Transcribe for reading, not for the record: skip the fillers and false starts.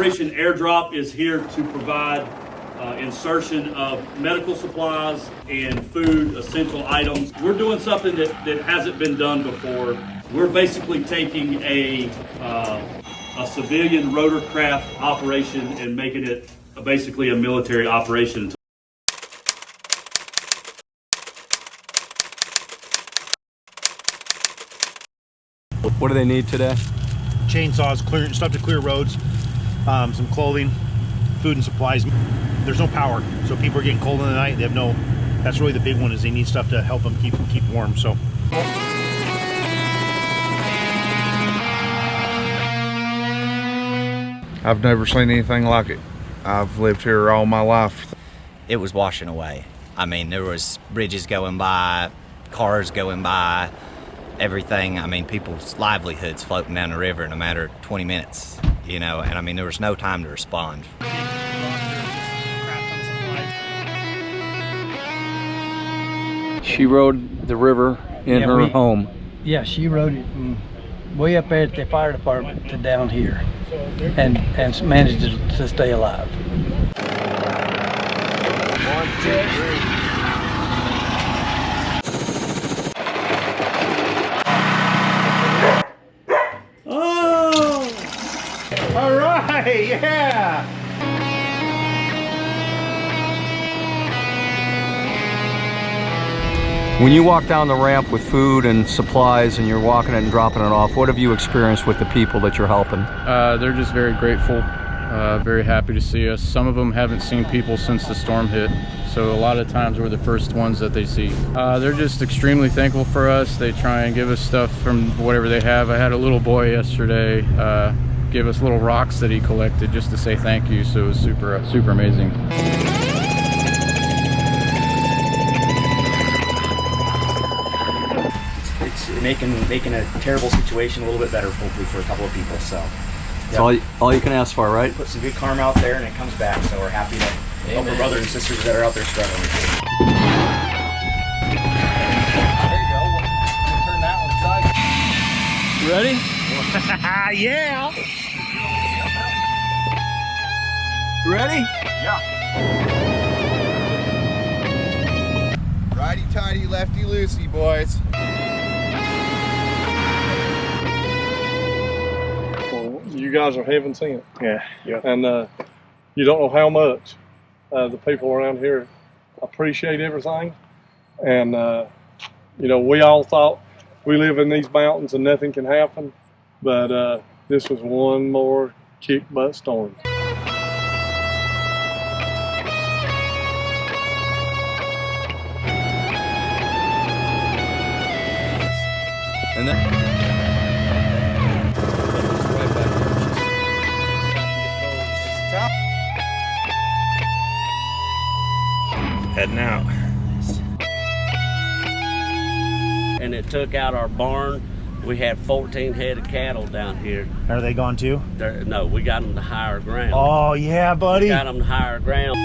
Operation Airdrop is here to provide insertion of medical supplies and food essential items. We're doing something that hasn't been done before. We're basically taking a civilian rotorcraft operation and making it basically a military operation. What do they need today? Chainsaws, stuff to clear roads, some clothing, food and supplies. There's no power, so people are getting cold in the night. They have no. That's really the big one, is they need stuff to help them keep warm. So. I've never seen anything like it. I've lived here all my life. It was washing away. I mean, there was bridges going by, cars going by, everything. I mean, people's livelihoods floating down the river in a matter of 20 minutes, you know, and I mean, there was no time to respond. She rode the river in her home. Yeah, she rode it from way up there at the fire department to down here, and managed to stay alive. 1, 2, 3. Oh! All right, yeah! When you walk down the ramp with food and supplies and you're walking it and dropping it off, what have you experienced with the people that you're helping? They're just very grateful, very happy to see us. Some of them haven't seen people since the storm hit, so a lot of times we're the first ones that they see. They're just extremely thankful for us. They try and give us stuff from whatever they have. I had a little boy yesterday give us little rocks that he collected just to say thank you, so it was super amazing. It's making a terrible situation a little bit better, hopefully, for a couple of people. So That's all you can ask for, right? Put some good karma out there, and it comes back. So we're happy to help our brothers and sisters that are out there struggling. There you go. We'll turn that one side. Ready? Yeah! Ready? Yeah. Righty-tighty, lefty-loosey, boys. You guys are heaven sent. Yeah. And you don't know how much the people around here appreciate everything. And, you know, we all thought we live in these mountains and nothing can happen. But this was one more kick-butt storm. And then Heading out. And it took out our barn. We had 14 head of cattle down here. Are they gone too? No, we got them to higher ground. Oh yeah, buddy. We got them to higher ground.